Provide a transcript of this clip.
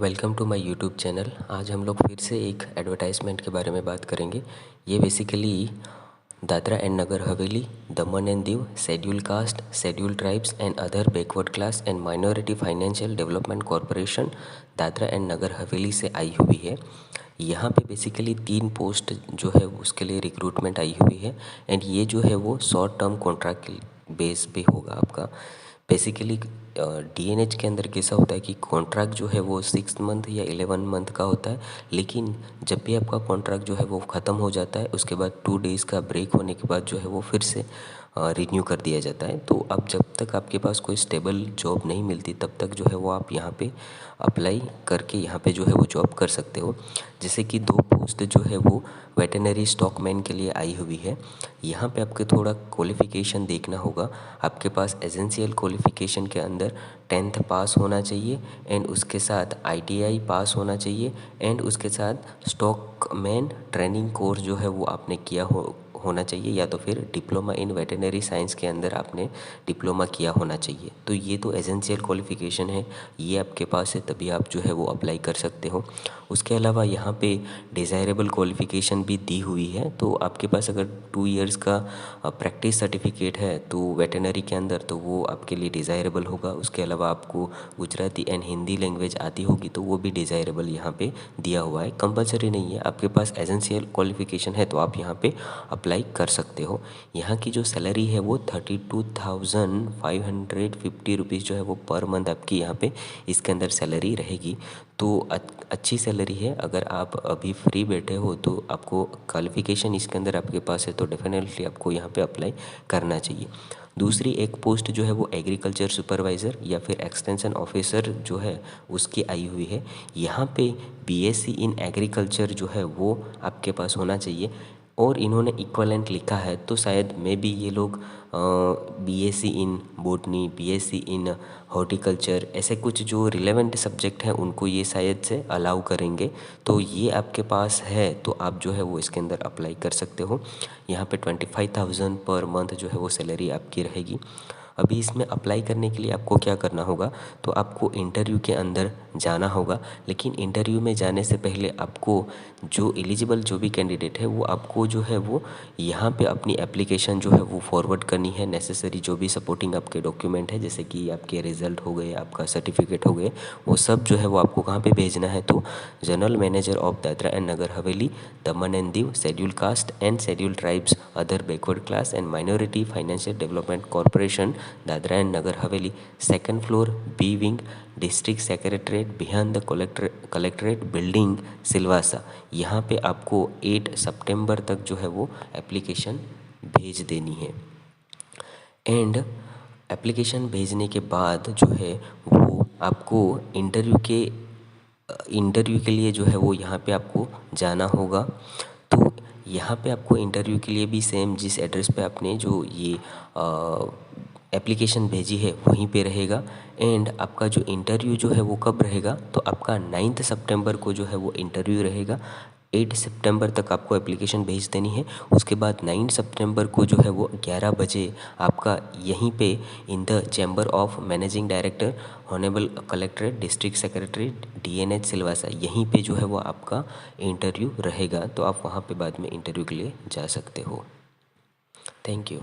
Welcome to my YouTube channel. आज हम लोग फिर से एक एडवर्टाइजमेंट के बारे में बात करेंगे। ये basically Dadra and Nagar Haveli, Daman and Diu, schedule caste, schedule tribes and other backward class and minority financial development corporation Dadra and Nagar Haveli से आई हुई है। यहाँ पे बेसिकली 3 पोस्ट जो है उसके लिए रिक्रूटमेंट आई हुई है एंड ये जो है वो शॉर्ट टर्म कॉन्ट्रैक्ट बेस पे होगा आपका। बेसिकली डीएनएच के अंदर कैसा होता है कि कॉन्ट्रैक्ट जो है वो 6 मंथ या 11 मंथ का होता है, लेकिन जब भी आपका कॉन्ट्रैक्ट जो है वो ख़त्म हो जाता है उसके बाद 2 डेज़ का ब्रेक होने के बाद जो है वो फिर से रिन्यू कर दिया जाता है। तो अब जब तक आपके पास कोई स्टेबल जॉब नहीं मिलती तब तक जो है वो आप यहाँ पे अप्लाई करके यहाँ पे जो है वो जॉब कर सकते हो। जैसे कि 2 पोस्ट जो है वो वेटनरी स्टॉकमैन के लिए आई हुई है। यहाँ पे आपके थोड़ा क्वालिफ़िकेशन देखना होगा। आपके पास एसेंशियल क्वालिफ़िकेशन के अंदर 10th पास होना चाहिए एंड उसके साथ आईटीआई पास होना चाहिए एंड उसके साथ स्टॉकमैन ट्रेनिंग कोर्स जो है वो आपने किया होना चाहिए, या तो फिर डिप्लोमा इन वेटनरी साइंस के अंदर आपने डिप्लोमा किया होना चाहिए। तो ये तो एसेंशियल क्वालिफ़िकेशन है, ये आपके पास है तभी आप जो है वो अप्लाई कर सकते हो। उसके अलावा यहाँ पे डिज़ायरेबल क्वालिफ़िकेशन भी दी हुई है। तो आपके पास अगर 2 इयर्स का प्रैक्टिस सर्टिफिकेट है तो वेटनरी के अंदर तो वो आपके लिए डिज़ायरेबल होगा। उसके अलावा आपको गुजराती एंड हिंदी लैंग्वेज आती होगी तो वो भी डिज़ायरेबल यहाँ पे दिया हुआ है। कंपलसरी नहीं है, आपके पास एसेंशियल क्वालिफ़िकेशन है तो आप यहाँ पे अप्लाई कर सकते हो। यहाँ की जो सैलरी है वो 32,550 रुपीज़ जो है वो पर मंथ आपकी यहाँ पे इसके अंदर सैलरी रहेगी। तो अच्छी सैलरी है। अगर आप अभी फ्री बैठे हो तो आपको क्वालिफ़िकेशन इसके अंदर आपके पास है तो डेफिनेटली आपको यहाँ पे अप्लाई करना चाहिए। दूसरी एक पोस्ट जो है वो एग्रीकल्चर सुपरवाइज़र या फिर एक्सटेंशन ऑफिसर जो है उसकी आई हुई है। यहाँ पे बीएससी इन एग्रीकल्चर जो है वो आपके पास होना चाहिए और इन्होंने इक्वलेंट लिखा है तो शायद मे बी ये लोग BSc in botany, BSc in horticulture ऐसे कुछ जो रिलेवेंट सब्जेक्ट हैं उनको ये शायद से अलाउ करेंगे। तो ये आपके पास है तो आप जो है वो इसके अंदर अप्लाई कर सकते हो। यहाँ पे 25,000 पर मंथ जो है वो सैलरी आपकी रहेगी। अभी इसमें अप्लाई करने के लिए आपको क्या करना होगा, तो आपको इंटरव्यू के अंदर जाना होगा। लेकिन इंटरव्यू में जाने से पहले आपको जो एलिजिबल जो भी कैंडिडेट है वो आपको जो है वो यहाँ पे अपनी एप्लीकेशन जो है वो फॉरवर्ड करनी है। नेसेसरी जो भी सपोर्टिंग आपके डॉक्यूमेंट है जैसे कि आपके रिज़ल्ट हो गए, आपका सर्टिफिकेट हो गए, वो सब जो है वो आपको कहाँ पे भेजना है, तो general manager of Dadra and Nagar Haveli, Daman and Diu, schedule caste and schedule tribes, other backward class and minority financial development corporation Dadra and Nagar Haveli, 2nd floor, B wing, district secretariat behind the collectorate building, Silvassa. यहाँ पे आपको 8 सितंबर तक जो है वो एप्लीकेशन भेज देनी है। एंड एप्लीकेशन भेजने के बाद जो है वो आपको इंटरव्यू के लिए जो है वो यहाँ पे आपको जाना होगा। तो यहाँ पे आपको इंटरव्यू के लिए भी सेम जिस एड्रेस पे आपने जो ये एप्लीकेशन भेजी है वहीं पे रहेगा। एंड आपका जो इंटरव्यू जो है वो कब रहेगा, तो आपका 9 सितंबर को जो है वो इंटरव्यू रहेगा। 8 सितंबर तक आपको एप्लीकेशन भेज देनी है। उसके बाद 9 सितंबर को जो है वो 11 बजे आपका यहीं पे in the chamber of managing director honourable collectorate district secretary DNH Silvassa, यहीं पे जो है वो आपका इंटरव्यू रहेगा। तो आप वहाँ पे बाद में इंटरव्यू के लिए जा सकते हो। Thank you.